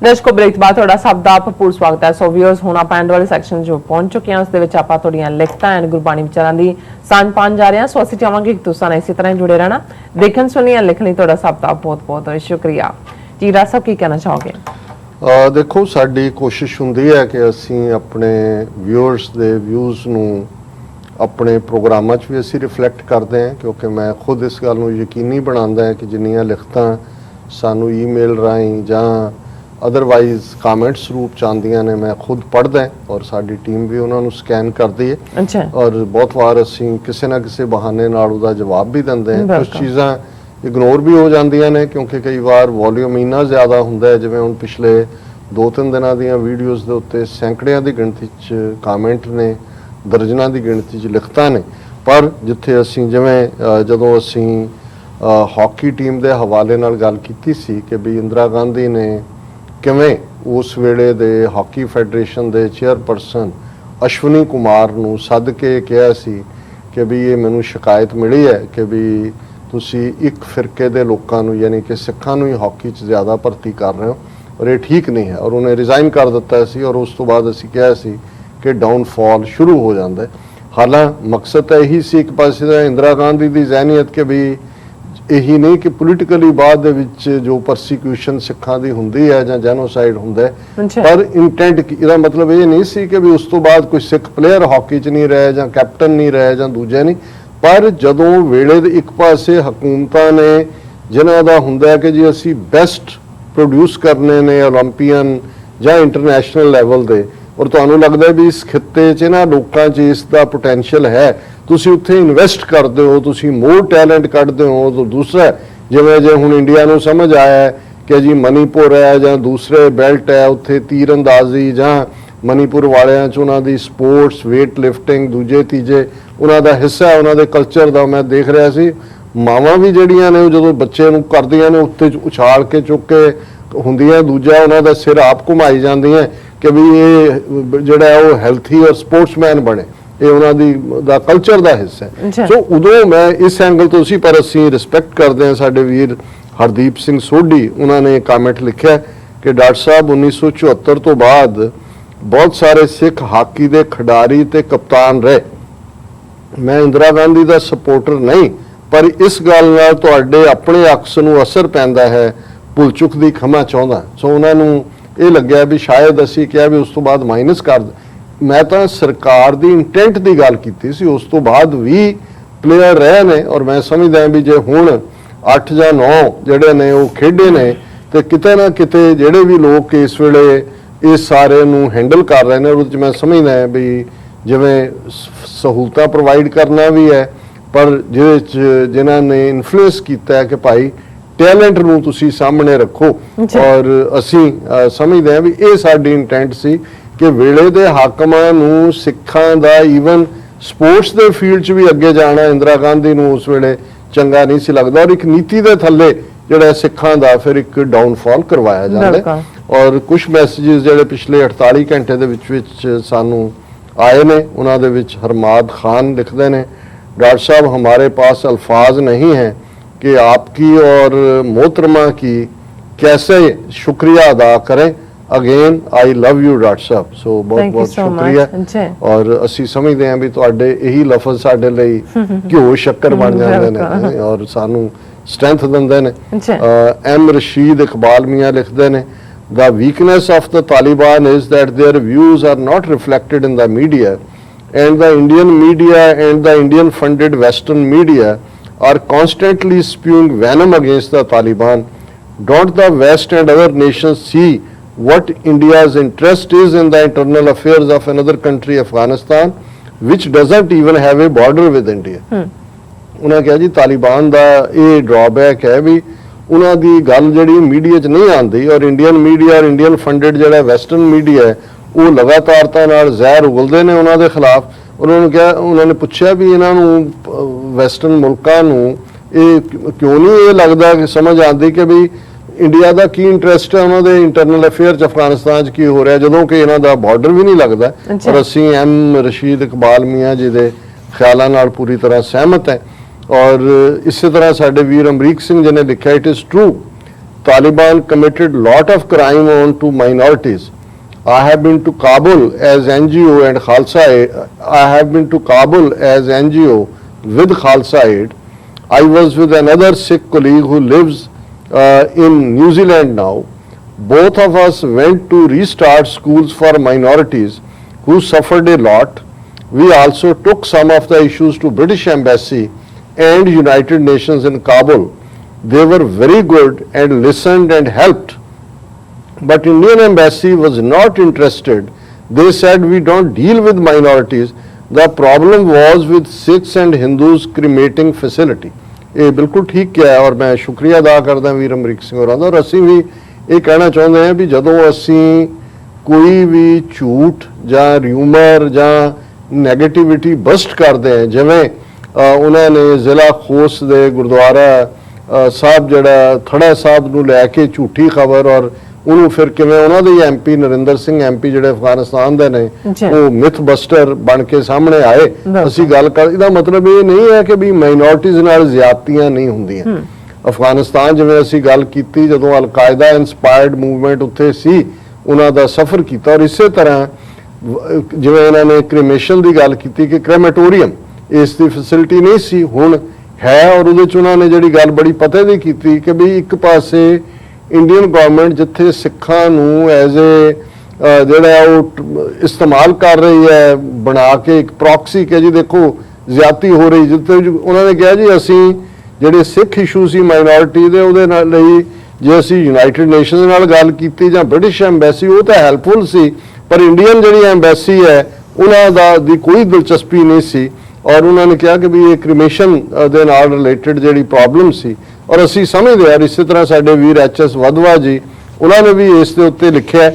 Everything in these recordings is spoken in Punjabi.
दर्शकों ब्रेक बाद थोड़ा सब दा भरपूर स्वागत है। सो व्यूअर्स हुण आपां एंड वाले सैक्शन जो पहुंच चुके हैं, उस दे विच आपां तुहाडीआं लिखतां एंड गुरबाणी विचारां दी सांझ पाण जा रहे हैं। सो असीं चाहांगे कि तुसां ने इसी तरह जुड़े रहना। देखण सुणन लिखण लई तुहाडा सब दा बहुत शुक्रिया जी। राज साहब की कहना चाहोगे? देखो साडी कोशिश हुंदी है कि असीं अपने व्यूअर्स दे व्यूज़ नूं अपने प्रोग्रामां 'च भी असीं रिफ्लैक्ट करते हैं, क्योंकि मैं खुद इस गल नूं यकीनी बनांदा है कि जिन्नियां लिखतां सानूं ईमेल राहीं जां अदरवाइज कामेंट्स रूप च आंदियां ने मैं खुद पढ़दा और साडी टीम भी उन्हां नूं स्कैन करदी है। अच्छा। और बहुत वार असीं किसी ना किसी बहाने नाल उहदा जवाब भी दिंदे हैं। कुछ चीज़ां इग्नोर भी हो जांदियां ने क्योंकि कई बार वॉल्यूम इन्ना ज़्यादा हुंदा है, जिवें हुण पिछले 2-3 दिनां दीयां वीडियोज़ दे उत्ते सैकड़ियां दी गिणती च कामेंट ने, दर्जनां दी गिणती च लिखतां ने। पर जिथे असीं जिवें जदों असीं हॉकी टीम दे हवाले नाल गल कीती सी कि भी इंदिरा गांधी ने किवें उस वेले दे हॉकी फैडरेशन दे चेयरपर्सन अश्विनी कुमार नूं सद के कहा सी कि भी ये मैनूं शिकायत मिली है कि भी तुसी एक फिरके दे लोकां नूं यानी कि सिखां नूं ही हॉकी च ज़्यादा भर्ती कर रहे हो और ये ठीक नहीं है, और उन्हें रिज़ाइन कर दिता सी। और उस तो बाद असीं कहा सी कि डाउनफॉल शुरू हो जाता है। हालांकि मकसद तो यही सी, एक पासे इंदिरा गांधी की जहनीयत कि भी यही नहीं कि पोलिटिकली बाद दे विच जो परसीक्यूशन सिखां दी हुंदी है जां जेनोसाइड हुंदा है, पर इंटेंट इहदा मतलब ये नहीं सी कि भी उस तो बाद कोई सिख प्लेयर हॉकी च नहीं रहे जां कैप्टन नहीं रहे जां दूजे नहीं। पर जदों वेले दे एक पासे हुकूमतां ने जिन्हां दा हुंदा है कि जी असीं बेस्ट प्रोड्यूस करने ने ओलंपीयन जां इंटरनेशनल लैवल दे, और तुहानूं लगदा है भी इस खित्ते 'च इन्हां लोकां 'च इस दा पोटैंशियल है, तुसी उत्थे इन्वेस्ट करदे हो, तुसी मोर टैलेंट कढदे हो। तो दूसरा जिवें जे हुण इंडिया नूं समझ आया है कि जी मणिपुर है जां दूसरे बेल्ट है, उत्थे तीर अंदाजी जां मणिपुर वालियां 'च उन्हां दी स्पोर्ट्स वेट लिफ्टिंग दूजे तीजे उन्हां दा हिस्सा है, उन्हां दे कल्चर दा। मैं देख रहा सी मावां भी ਜਿਹੜੀਆਂ ਨੇ ਜਦੋਂ ਬੱਚੇ ਨੂੰ ਕਰਦੀਆਂ ਨੇ ਉੱਤੇ ਉਛਾਲ ਕੇ ਚੁੱਕ ਕੇ ਹੁੰਦੀਆਂ, ਦੂਜਾ ਉਹਨਾਂ ਦਾ ਸਿਰ ਆਪ ਘੁਮਾਈ ਜਾਂਦੀਆਂ ਕਿ ਵੀ ਇਹ ਜਿਹੜਾ ਉਹ ਹੈਲਥੀ ਔਰ ਸਪੋਰਟਸਮੈਨ ਬਣੇ, ਇਹ ਉਹਨਾਂ ਦੀ ਦਾ ਕਲਚਰ ਦਾ ਹਿੱਸਾ ਹੈ। ਸੋ ਉਦੋਂ ਮੈਂ ਇਸ ਐਂਗਲ ਤੋਂ ਸੀ, ਪਰ ਅਸੀਂ ਰਿਸਪੈਕਟ ਕਰਦੇ ਹਾਂ ਸਾਡੇ ਵੀਰ ਹਰਦੀਪ ਸਿੰਘ ਸੋਢੀ, ਉਹਨਾਂ ਨੇ ਕਮੈਂਟ ਲਿਖਿਆ ਕਿ ਡਾਕਟਰ ਸਾਹਿਬ 1974 ਤੋਂ ਬਾਅਦ ਬਹੁਤ ਸਾਰੇ ਸਿੱਖ ਹਾਕੀ ਦੇ ਖਿਡਾਰੀ ਤੇ ਕਪਤਾਨ ਰਹੇ। ਮੈਂ ਇੰਦਰਾ ਗਾਂਧੀ ਦਾ ਸਪੋਰਟਰ ਨਹੀਂ, पर इस गल नाल तुहाडे अपने अक्स नूं असर पैंदा है, भुल चुक दी खमा चाहुंदा। सो उन्हां नूं ये लग्या भी शायद असीं कहा भी उस तो बाद माइनस कर, मैं तो सरकार दी इंटेंट दी गल कीती सी, उस तो बाद भी प्लेयर रहे ने। और मैं समझदा भी जे हुण 8 ਜਾਂ 9 ਜਿਹੜੇ ਨੇ ਉਹ ਖੇਡੇ ਨੇ ਤੇ ਕਿਤੇ ਨਾ ਕਿਤੇ ਜਿਹੜੇ ਵੀ ਲੋਕ ਇਸ ਵੇਲੇ ਇਸ ਸਾਰੇ ਨੂੰ ਹੈਂਡਲ ਕਰ ਰਹੇ ਨੇ, ਉਹਦੇ ਵਿੱਚ ਮੈਂ ਸਮਝਦਾ ਵੀ ਜਿਵੇਂ ਸਹੂਲਤਾਂ ਪ੍ਰੋਵਾਈਡ ਕਰਨਾ ਵੀ ਹੈ, पर जिन्हां ने इन्फ्लुएंस किया है कि भाई टैलेंट नूं तुसीं सामने रखो। और असीं समझदे हां भी ये साडी इंटेंट सी कि वेले दे हाकमां नूं सिखां दा ईवन स्पोर्ट्स दे फील्ड च भी अगे जाना इंदिरा गांधी नूं उस वेले चंगा नहीं सी लगदा, और एक नीति दे थल्ले जिहड़ा सिखां दा फिर एक डाउनफॉल करवाया जांदा। और कुछ मैसेजेस जिहड़े पिछले 48 घंटे दे विच सानूं आए ने, उन्हां दे विच हरमाद खान लिखदे ने, डॉक्टर साहब हमारे पास अल्फाज नहीं हैं कि आपकी और मोहतरमा की कैसे शुक्रिया अदा करें। Again I love you doctor साहब। सो बहुत बहुत शुक्रिया। और असी समझते हैं भी तुहाडे यही लफज साडे लई घिओ शक्कर बन जांदे ने और सानू स्ट्रेंथ दिंदे ने। एम रशीद इकबाल मियाँ लिखदे ने, the weakness of the Taliban is that their views are not reflected in the media, and the Indian media and the Indian funded Western media are constantly spewing venom against the Taliban. Don't the West and other nations see what India's interest is in the internal affairs of another country, Afghanistan, which doesn't even have a border with India? उन्हें कहा जी तालिबान का ये ड्रॉबैक है भी उन्हों की गल जी मीडिया च नहीं आती, और इंडियन मीडिया और इंडियन फंडेड जो वैसटर्न मीडिया है वो लगातारता नाल ਜ਼ਹਿਰ उगलते हैं उन्हों के खिलाफ। उन्होंने कहा, उन्होंने पूछा भी इन्हों वैसटर्न मुल्कों ये क्यों नहीं ये लगता कि समझ आती कि भी इंडिया का की इंटरस्ट है उन्होंने इंटरनल अफेयर अफगानिस्तान की हो रहा, जदों कि इन्हों का बॉर्डर भी नहीं लगता। और असी एम रशीद इकबाल मियाँ जी के ख्यालों नाल पूरी तरह सहमत है। और इस तरह साडे वीर अमरीक सिंह जी ने लिखा, it is true Taliban committed lot of crime on to minorities. I have been to Kabul as NGO and Khalsa Aid. I have been to Kabul as NGO with Khalsa Aid. I was with another Sikh colleague who lives in New Zealand now. Both of us went to restart schools for minorities who suffered a lot. We also took some of the issues to British Embassy and United Nations in Kabul. They were very good and listened and helped. But Indian Embassy was not interested. They said we don't deal with minorities. The problem was with Sikhs and Hindus cremating facility. ਇਹ ਬਿਲਕੁਲ ਠੀਕ ਕਿਹਾ ਔਰ ਮੈਂ ਸ਼ੁਕਰੀਆ ਅਦਾ ਕਰਦਾ ਵੀਰ ਅਮਰੀਕ ਸਿੰਘ ਹੋਰਾਂ ਦਾ। ਔਰ ਅਸੀਂ ਵੀ ਇਹ ਕਹਿਣਾ ਚਾਹੁੰਦੇ ਹਾਂ ਵੀ ਜਦੋਂ ਅਸੀਂ ਕੋਈ ਵੀ ਝੂਠ ਜਾਂ ਰਿਊਮਰ ਜਾਂ ਨੈਗੇਟਿਵਿਟੀ ਬਸਟ ਕਰਦੇ ਹਾਂ, ਜਿਵੇਂ ਉਹਨਾਂ ਨੇ ਜ਼ਿਲ੍ਹਾ ਖੋਸ ਦੇ ਗੁਰਦੁਆਰਾ ਸਾਹਿਬ ਜਿਹੜਾ ਥੜਾ ਸਾਹਿਬ ਨੂੰ ਲੈ ਕੇ ਝੂਠੀ ਖਬਰ ਔਰ ਉਹਨੂੰ ਫਿਰ ਕਿਵੇਂ ਉਹਨਾਂ ਦੇ ਐਮਪੀ ਨਰਿੰਦਰ ਸਿੰਘ ਐਮਪੀ ਜਿਹੜੇ ਅਫਗਾਨਿਸਤਾਨ ਦੇ ਨੇ ਉਹ ਮਿਥ ਬਸਟਰ ਬਣ ਕੇ ਸਾਹਮਣੇ ਆਏ। ਅਸੀਂ ਗੱਲ ਕਰ, ਇਹਦਾ ਮਤਲਬ ਇਹ ਨਹੀਂ ਹੈ ਕਿ ਵੀ ਮਾਈਨੋਰਟੀਜ਼ ਨਾਲ ਜ਼ਿਆਦਤੀਆਂ ਨਹੀਂ ਹੁੰਦੀਆਂ। ਅਫਗਾਨਿਸਤਾਨ ਜਿਵੇਂ ਅਸੀਂ ਗੱਲ ਕੀਤੀ ਜਦੋਂ ਅਲ-ਕਾਇਦਾ ਇਨਸਪਾਇਰਡ ਮੂਵਮੈਂਟ ਉੱਥੇ ਸੀ, ਉਹਨਾਂ ਦਾ ਸਫ਼ਰ ਕੀਤਾ ਔਰ ਇਸੇ ਤਰ੍ਹਾਂ ਜਿਵੇਂ ਇਹਨਾਂ ਨੇ ਕ੍ਰੀਮੇਸ਼ਨ ਦੀ ਗੱਲ ਕੀਤੀ ਕਿ ਕ੍ਰੈਮੇਟੋਰੀਅਮ ਇਸ ਦੀ ਫੈਸਿਲਿਟੀ ਨਹੀਂ ਸੀ, ਹੁਣ ਹੈ। ਔਰ ਉਹਦੇ 'ਚ ਉਹਨਾਂ ਨੇ ਜਿਹੜੀ ਗੱਲ ਬੜੀ ਪਤੇ ਦੀ ਕੀਤੀ ਕਿ ਵੀ ਇੱਕ ਪਾਸੇ ਇੰਡੀਅਨ ਗਵਰਨਮੈਂਟ ਜਿੱਥੇ ਸਿੱਖਾਂ ਨੂੰ ਐਜ਼ ਏ ਜਿਹੜਾ ਉਹ ਇਸਤੇਮਾਲ ਕਰ ਰਹੀ ਹੈ ਬਣਾ ਕੇ ਇੱਕ ਪ੍ਰੋਕਸੀ ਕਿ ਜੀ ਦੇਖੋ ਜ਼ਿਆਦਤੀ ਹੋ ਰਹੀ, ਜਿੱਥੇ ਉਹਨਾਂ ਨੇ ਕਿਹਾ ਜੀ ਅਸੀਂ ਜਿਹੜੇ ਸਿੱਖ ਇਸ਼ੂ ਸੀ ਮਾਈਨੋਰਿਟੀ ਦੇ ਉਹਦੇ ਨਾਲ ਲਈ ਜੇ ਅਸੀਂ ਯੂਨਾਈਟਿਡ ਨੇਸ਼ਨਸ ਨਾਲ ਗੱਲ ਕੀਤੀ ਜਾਂ ਬ੍ਰਿਟਿਸ਼ ਐਮਬੈਸੀ ਉਹ ਤਾਂ ਹੈਲਪਫੁਲ ਸੀ, ਪਰ ਇੰਡੀਅਨ ਜਿਹੜੀ ਐਮਬੈਸੀ ਹੈ ਉਹਨਾਂ ਦੀ ਕੋਈ ਦਿਲਚਸਪੀ ਨਹੀਂ ਸੀ। ਔਰ ਉਹਨਾਂ ਨੇ ਕਿਹਾ ਕਿ ਵੀ ਇਹ ਕ੍ਰੀਮੇਸ਼ਨ ਦੇ ਨਾਲ ਰਿਲੇਟਡ ਜਿਹੜੀ ਪ੍ਰੋਬਲਮ ਸੀ ਔਰ ਅਸੀਂ ਸਮਝਦੇ ਹਾਂ। ਇਸੇ ਤਰ੍ਹਾਂ ਸਾਡੇ ਵੀਰ HS ਵਧਵਾ ਜੀ ਉਹਨਾਂ ਨੇ ਵੀ ਇਸ ਦੇ ਉੱਤੇ ਲਿਖਿਆ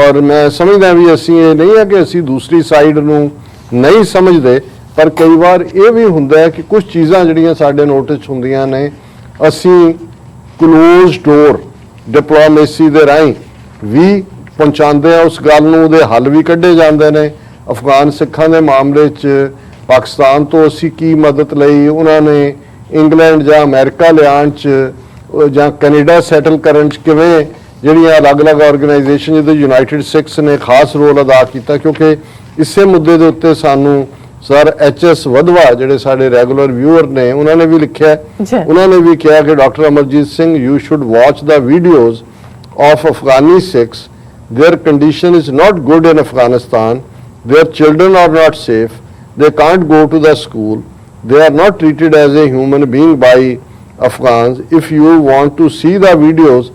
ਔਰ ਮੈਂ ਸਮਝਦਾ ਵੀ ਅਸੀਂ ਇਹ ਨਹੀਂ ਹੈ ਕਿ ਅਸੀਂ ਦੂਸਰੀ ਸਾਈਡ ਨੂੰ ਨਹੀਂ ਸਮਝਦੇ, ਪਰ ਕਈ ਵਾਰ ਇਹ ਵੀ ਹੁੰਦਾ ਹੈ ਕਿ ਕੁਝ ਚੀਜ਼ਾਂ ਜਿਹੜੀਆਂ ਸਾਡੇ ਨੋਟਿਸ ਹੁੰਦੀਆਂ ਨੇ ਅਸੀਂ ਕਲੋਜ਼ ਡੋਰ ਡਿਪਲੋਮੇਸੀ ਦੇ ਰਾਹੀਂ ਵੀ ਪਹੁੰਚਾਉਂਦੇ ਆ ਉਸ ਗੱਲ ਨੂੰ, ਉਹਦੇ ਹੱਲ ਵੀ ਕੱਢੇ ਜਾਂਦੇ ਨੇ। ਅਫਗਾਨ ਸਿੱਖਾਂ ਦੇ ਮਾਮਲੇ 'ਚ ਪਾਕਿਸਤਾਨ ਤੋਂ ਅਸੀਂ ਕੀ ਮਦਦ ਲਈ, ਉਹਨਾਂ ਨੇ ਇੰਗਲੈਂਡ ਜਾਂ ਅਮਰੀਕਾ ਲਿਆਉਣ 'ਚ ਜਾਂ ਕੈਨੇਡਾ ਸੈਟਲ ਕਰਨ 'ਚ ਕਿਵੇਂ ਜਿਹੜੀਆਂ ਅਲੱਗ-ਅਲੱਗ ਆਰਗੇਨਾਈਜੇਸ਼ਨ ਜਿਹਦੇ ਯੂਨਾਈਟਿਡ ਸਿੱਖਸ ਨੇ ਖਾਸ ਰੋਲ ਅਦਾ ਕੀਤਾ, ਕਿਉਂਕਿ ਇਸੇ ਮੁੱਦੇ ਦੇ ਉੱਤੇ ਸਾਨੂੰ ਸਰ HS ਵਧਵਾ ਜਿਹੜੇ ਸਾਡੇ ਰੈਗੂਲਰ ਵਿਊਅਰ ਨੇ ਉਹਨਾਂ ਨੇ ਵੀ ਲਿਖਿਆ। ਉਹਨਾਂ ਨੇ ਵੀ ਕਿਹਾ ਕਿ doctor Amarjit Singh you should watch the videos of Afghani Sikhs, their condition is not good in Afghanistan, their children are not safe, they can't go to the school, they are not treated as a human being by Afghans. If you want to see the videos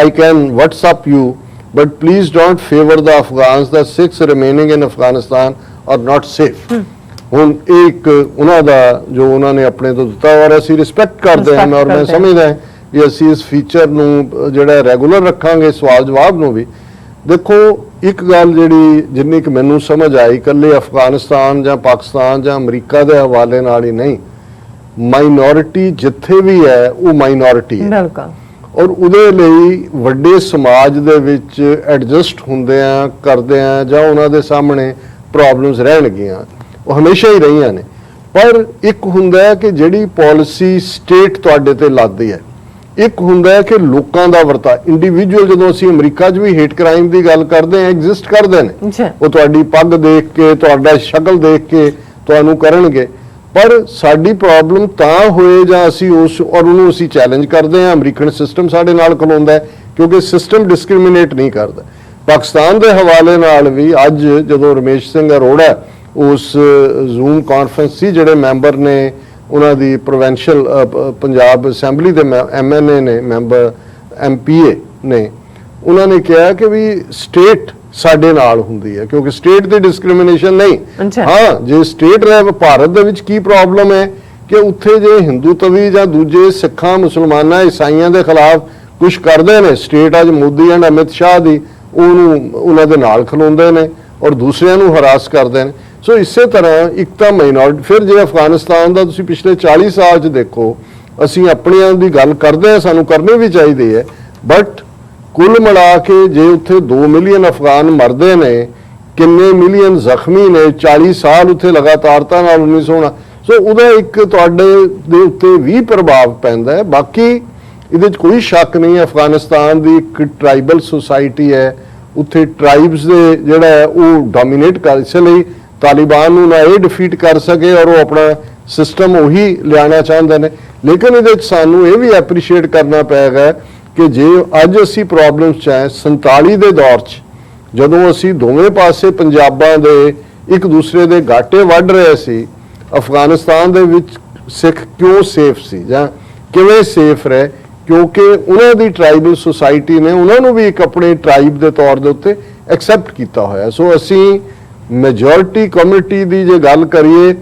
I can WhatsApp you, but please don't favor the Afghans. The Sikhs remaining in Afghanistan are not safe. ਹੁਣ ਇੱਕ ਉਹਨਾਂ ਦਾ ਜੋ ਉਹਨਾਂ ਨੇ ਆਪਣੇ ਤੋਂ ਦਿੱਤਾ ਔਰ ਅਸੀਂ ਰਿਸਪੈਕਟ ਕਰਦੇ ਹਾਂ ਔਰ ਮੈਂ ਸਮਝਦਾ ਕਿ ਅਸੀਂ ਇਸ ਫੀਚਰ ਨੂੰ ਜਿਹੜਾ ਰੈਗੂਲਰ ਰੱਖਾਂਗੇ ਸਵਾਲ ਜਵਾਬ ਨੂੰ ਵੀ। ਦੇਖੋ ਇੱਕ ਗੱਲ ਜਿਹੜੀ ਜਿੰਨੀ ਕਿ ਮੈਨੂੰ ਸਮਝ ਆਈ ਇਕੱਲੇ ਅਫਗਾਨਿਸਤਾਨ ਜਾਂ ਪਾਕਿਸਤਾਨ ਜਾਂ ਅਮਰੀਕਾ ਦੇ ਹਵਾਲੇ ਨਾਲ ਹੀ ਨਹੀਂ, ਮਾਈਨੋਰਿਟੀ ਜਿੱਥੇ ਵੀ ਹੈ ਉਹ ਮਾਈਨੋਰਿਟੀ ਹੈ ਔਰ ਉਹਦੇ ਲਈ ਵੱਡੇ ਸਮਾਜ ਦੇ ਵਿੱਚ ਐਡਜਸਟ ਹੁੰਦੇ ਆ ਕਰਦੇ ਆ ਜਾਂ ਉਹਨਾਂ ਦੇ ਸਾਹਮਣੇ ਪ੍ਰੋਬਲਮਸ ਰਹਿਣਗੀਆਂ, ਉਹ ਹਮੇਸ਼ਾ ਹੀ ਰਹੀਆਂ ਨੇ। ਪਰ ਇੱਕ ਹੁੰਦਾ ਕਿ ਜਿਹੜੀ ਪਾਲਿਸੀ ਸਟੇਟ ਤੁਹਾਡੇ ਤੇ ਲਾਦੀ ਹੈ, ਇੱਕ ਹੁੰਦਾ ਕਿ ਲੋਕਾਂ ਦਾ ਵਰਤਾ ਇੰਡੀਵਿਜੂਅਲ। ਜਦੋਂ ਅਸੀਂ ਅਮਰੀਕਾ 'ਚ ਵੀ ਹੇਟ ਕ੍ਰਾਈਮ ਦੀ ਗੱਲ ਕਰਦੇ ਹਾਂ ਐਗਜ਼ਿਸਟ ਕਰਦੇ ਨੇ, ਉਹ ਤੁਹਾਡੀ ਪੱਗ ਦੇਖ ਕੇ ਤੁਹਾਡਾ ਸ਼ਕਲ ਦੇਖ ਕੇ ਤੁਹਾਨੂੰ ਕਰਨਗੇ, ਪਰ ਸਾਡੀ ਪ੍ਰੋਬਲਮ ਤਾਂ ਹੋਏ ਜਾਂ ਅਸੀਂ ਉਸ ਔਰ ਉਹਨੂੰ ਅਸੀਂ ਚੈਲੰਜ ਕਰਦੇ ਹਾਂ। ਅਮਰੀਕਨ ਸਿਸਟਮ ਸਾਡੇ ਨਾਲ ਖਲੋਂਦਾ ਕਿਉਂਕਿ ਸਿਸਟਮ ਡਿਸਕ੍ਰਿਮੀਨੇਟ ਨਹੀਂ ਕਰਦਾ। ਪਾਕਿਸਤਾਨ ਦੇ ਹਵਾਲੇ ਨਾਲ ਵੀ ਅੱਜ ਜਦੋਂ ਰਮੇਸ਼ ਸਿੰਘ ਅਰੋੜਾ ਉਸ ਜ਼ੂਮ ਕਾਨਫਰੰਸ ਸੀ, ਜਿਹੜੇ ਮੈਂਬਰ ਨੇ ਉਹਨਾਂ ਦੀ ਪ੍ਰੋਵਿੰਸ਼ੀਅਲ ਪੰਜਾਬ ਅਸੈਂਬਲੀ ਦੇ MNA ਨੇ ਮੈਂਬਰ MPA ਨੇ, ਉਹਨਾਂ ਨੇ ਕਿਹਾ ਕਿ ਵੀ ਸਟੇਟ ਸਾਡੇ ਨਾਲ ਹੁੰਦੀ ਹੈ ਕਿਉਂਕਿ ਸਟੇਟ ਦੀ ਡਿਸਕ੍ਰਿਮੀਨੇਸ਼ਨ ਨਹੀਂ। ਹਾਂ, ਜੇ ਸਟੇਟ ਰਹਿ ਭਾਰਤ ਦੇ ਵਿੱਚ ਕੀ ਪ੍ਰੋਬਲਮ ਹੈ ਕਿ ਉੱਥੇ ਜੇ ਹਿੰਦੂਤਵੀ ਜਾਂ ਦੂਜੇ ਸਿੱਖਾਂ ਮੁਸਲਮਾਨਾਂ ਈਸਾਈਆਂ ਦੇ ਖਿਲਾਫ ਕੁਝ ਕਰਦੇ ਨੇ, ਸਟੇਟ ਅੱਜ ਮੋਦੀ ਐਂਡ ਅਮਿਤ ਸ਼ਾਹ ਦੀ ਉਹਨੂੰ ਉਹਨਾਂ ਦੇ ਨਾਲ ਖਲੋਂਦੇ ਨੇ ਔਰ ਦੂਸਰਿਆਂ ਨੂੰ ਹਰਾਸ ਕਰਦੇ ਨੇ। ਸੋ ਇਸੇ ਤਰ੍ਹਾਂ ਇੱਕ ਤਾਂ ਮਾਈਨੋਰਿਟੀ, ਫਿਰ ਜੇ ਅਫਗਾਨਿਸਤਾਨ ਦਾ ਤੁਸੀਂ ਪਿਛਲੇ 40 ਸਾਲ 'ਚ ਦੇਖੋ, ਅਸੀਂ ਆਪਣਿਆਂ ਦੀ ਗੱਲ ਕਰਦੇ ਹਾਂ, ਸਾਨੂੰ ਕਰਨੀ ਵੀ ਚਾਹੀਦੀ ਹੈ, ਬਟ ਕੁੱਲ ਮਿਲਾ ਕੇ ਜੇ ਉੱਥੇ 2 ਮਿਲੀਅਨ ਅਫਗਾਨ ਮਰਦੇ ਨੇ, ਕਿੰਨੇ ਮਿਲੀਅਨ ਜ਼ਖਮੀ ਨੇ, 40 ਸਾਲ ਉੱਥੇ ਲਗਾਤਾਰਤਾ ਨਾਲ 1900 ਸੋ ਉਹਦਾ ਇੱਕ ਤੁਹਾਡੇ ਦੇ ਉੱਤੇ ਵੀ ਪ੍ਰਭਾਵ ਪੈਂਦਾ ਹੈ। ਬਾਕੀ ਇਹਦੇ 'ਚ ਕੋਈ ਸ਼ੱਕ ਨਹੀਂ। ਅਫਗਾਨਿਸਤਾਨ ਦੀ ਇੱਕ ਟ੍ਰਾਈਬਲ ਸੁਸਾਇਟੀ ਹੈ, ਉੱਥੇ ਟ੍ਰਾਈਬਸ ਦੇ ਜਿਹੜਾ ਹੈ ਉਹ ਡੋਮੀਨੇਟ ਕਰ, ਇਸ ਲਈ ਤਾਲਿਬਾਨ ਨੂੰ ਨਾ ਇਹ ਡਿਫੀਟ ਕਰ ਸਕੇ ਔਰ ਉਹ ਆਪਣਾ ਸਿਸਟਮ ਉਹੀ ਲਿਆਉਣਾ ਚਾਹੁੰਦੇ ਨੇ। ਲੇਕਿਨ ਇਹਦੇ 'ਚ ਸਾਨੂੰ ਇਹ ਵੀ ਐਪਰੀਸ਼ੀਏਟ ਕਰਨਾ ਪਏਗਾ ਕਿ ਜੇ ਅੱਜ ਅਸੀਂ ਪ੍ਰੋਬਲਮਸ 'ਚ ਹੈ, 47 ਦੇ ਦੌਰ 'ਚ ਜਦੋਂ ਅਸੀਂ ਦੋਵੇਂ ਪਾਸੇ ਪੰਜਾਬਾਂ ਦੇ ਇੱਕ ਦੂਸਰੇ ਦੇ ਗਾਟੇ ਵੱਢ ਰਹੇ ਸੀ, ਅਫਗਾਨਿਸਤਾਨ ਦੇ ਵਿੱਚ ਸਿੱਖ ਕਿਉਂ ਸੇਫ ਸੀ ਜਾਂ ਕਿਵੇਂ ਸੇਫ ਰਹੇ? ਕਿਉਂਕਿ ਉਹਨਾਂ ਦੀ ਟ੍ਰਾਈਬਲ ਸੁਸਾਇਟੀ ਨੇ ਉਹਨਾਂ ਨੂੰ ਵੀ ਇੱਕ ਆਪਣੇ ਟ੍ਰਾਈਬ ਦੇ ਤੌਰ ਦੇ ਉੱਤੇ ਐਕਸੈਪਟ ਕੀਤਾ ਹੋਇਆ। ਸੋ ਅਸੀਂ ਮੈਜੋਰਿਟੀ ਕਮਿਊਨਿਟੀ ਦੀ ਜੇ ਗੱਲ ਕਰੀਏ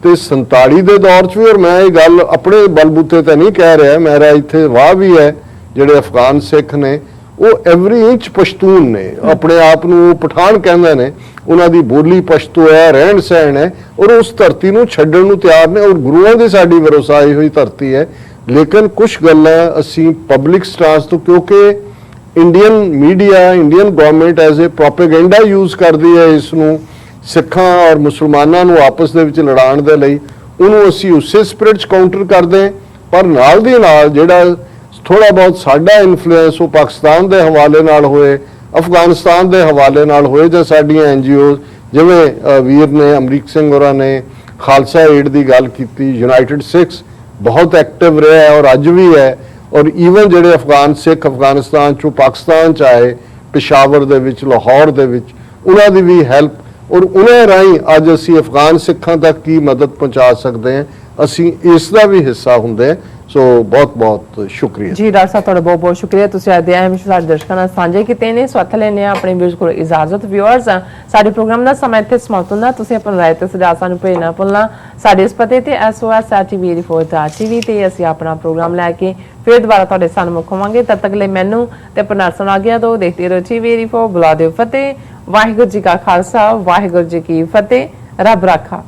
ਤੇ 47 ਦੇ ਦੌਰ 'ਚ ਵੀ, ਔਰ ਮੈਂ ਇਹ ਗੱਲ ਆਪਣੇ ਬਲਬੂਤੇ ਤੇ ਨਹੀਂ ਕਹਿ ਰਿਹਾ, ਮੇਰਾ ਇੱਥੇ ਵਾਹ ਵੀ ਹੈ, ਜਿਹੜੇ ਅਫਗਾਨ ਸਿੱਖ ਨੇ ਉਹ ਐਵਰੀ ਇੰਚ ਪਸ਼ਤੂਨ ਨੇ, ਆਪਣੇ ਆਪ ਨੂੰ ਪਠਾਨ ਕਹਿੰਦੇ ਨੇ, ਉਹਨਾਂ ਦੀ ਬੋਲੀ ਪਸ਼ਤੂ ਹੈ, ਰਹਿਣ ਸਹਿਣ ਹੈ, ਔਰ ਉਸ ਧਰਤੀ ਨੂੰ ਛੱਡਣ ਨੂੰ ਤਿਆਰ ਨੇ, ਔਰ ਗੁਰੂਆਂ ਦੀ ਸਾਡੀ ਵਿਰਸਾਈ ਹੋਈ ਧਰਤੀ ਹੈ। ਲੇਕਿਨ ਕੁਝ ਗੱਲਾਂ ਅਸੀਂ ਪਬਲਿਕ ਸਟਾਂਸ ਤੋਂ, ਕਿਉਂਕਿ Indian media, Indian government as a propaganda use ਕਰਦੀ ਹੈ ਇਸ ਨੂੰ, ਸਿੱਖਾਂ ਔਰ ਮੁਸਲਮਾਨਾਂ ਨੂੰ ਆਪਸ ਦੇ ਵਿੱਚ ਲੜਾਉਣ ਦੇ ਲਈ, ਉਹਨੂੰ ਅਸੀਂ ਉਸੇ ਸਪਿਰਿਟ 'ਚ ਕਾਊਂਟਰ ਕਰਦੇ ਹਾਂ। ਪਰ ਨਾਲ ਦੀ ਨਾਲ ਜਿਹੜਾ ਥੋੜਾ ਬਹੁਤ ਸਾਡਾ ਇਨਫਲੂਐਂਸ ਉਹ ਪਾਕਿਸਤਾਨ ਦੇ ਹਵਾਲੇ ਨਾਲ ਹੋਏ, ਅਫਗਾਨਿਸਤਾਨ ਦੇ ਹਵਾਲੇ ਨਾਲ ਹੋਏ, ਜਾਂ ਸਾਡੀਆਂ NGOs ਜਿਵੇਂ ਵੀਰ ਨੇ ਅਮਰੀਕ ਸਿੰਘ ਹੋਰਾਂ ਨੇ ਖਾਲਸਾ ਏਡ ਦੀ ਗੱਲ ਕੀਤੀ, ਯੂਨਾਈਟਿਡ ਸਿੱਖਸ ਬਹੁਤ ਐਕਟਿਵ ਰਿਹਾ ਹੈ ਔਰ ਅੱਜ ਵੀ ਹੈ, ਔਰ ਈਵਨ ਜਿਹੜੇ ਅਫਗਾਨ ਸਿੱਖ ਅਫਗਾਨਿਸਤਾਨ 'ਚੋਂ ਪਾਕਿਸਤਾਨ 'ਚ ਆਏ, ਪਿਸ਼ਾਵਰ ਦੇ ਵਿੱਚ, ਲਾਹੌਰ ਦੇ ਵਿੱਚ, ਉਹਨਾਂ ਦੀ ਵੀ ਹੈਲਪ, ਔਰ ਉਹਨਾਂ ਰਾਹੀਂ ਅੱਜ ਅਸੀਂ ਅਫਗਾਨ ਸਿੱਖਾਂ ਤੱਕ ਕੀ ਮਦਦ ਪਹੁੰਚਾ ਸਕਦੇ ਹਾਂ, ਅਸੀਂ ਇਸ ਦਾ ਵੀ ਹਿੱਸਾ ਹੁੰਦੇ ਹਾਂ। ਸੋ ਬਹੁਤ ਬਹੁਤ ਸ਼ੁਕਰੀਆ ਜੀ ਡਾਕਟਰ ਸਾਹਿਬ, ਤੁਹਾਡਾ ਬਹੁਤ ਬਹੁਤ ਸ਼ੁਕਰੀਆ। ਤੁਸੀਂ ਅੱਜ ਦੇ ਅਹਿਮ ਸਾਡੇ ਦਰਸ਼ਕਾਂ ਨਾਲ ਸਾਂਝੇ ਕੀਤੇ ਨੇ। ਸੋ ਇੱਥੇ ਲੈਣੇ ਆਪਣੇ ਵਿਊਜ਼ ਕੋਲ ਇਜਾਜ਼ਤ। ਵਿਊਅਰਸ, ਸਾਡੇ ਪ੍ਰੋਗਰਾਮ ਦਾ ਸਮਾਂ ਇੱਥੇ ਸਮਾਪਤ ਹੁੰਦਾ। ਤੁਸੀਂ ਆਪਣੀ ਰਾਏ ਤੇ ਸੁਝਾਅ ਸਾਨੂੰ ਭੇਜਣਾ ਭੁੱਲਣਾ। ਸਾਡੇ ਇਸ ਪਤੇ ਤੇ SOS@TV84.tv ਤੇ ਅਸੀਂ ਆਪਣਾ ਪ੍ਰੋਗਰਾਮ ਲੈ ਕੇ ਫਿਰ ਦੁਬਾਰਾ ਤੁਹਾਡੇ ਸਾਹਮਣੇ ਹੋਵਾਂਗੇ। ਤਦ ਤੱਕ ਲਈ ਮੈਨੂੰ ਤੇ ਆਪਣਾ ਸੁਣਾ ਗਿਆ ਦੋ ਦੇਖਦੇ ਰਹੋ TV84। ਬੁਲਾ ਦਿਓ ਫਤਿਹ। ਵਾਹਿਗੁਰੂ ਜੀ ਕਾ ਖਾਲਸਾ, ਵਾਹਿਗੁਰੂ ਜੀ ਕੀ ਫਤਿਹ। ਰੱਬ ਰਾਖਾ।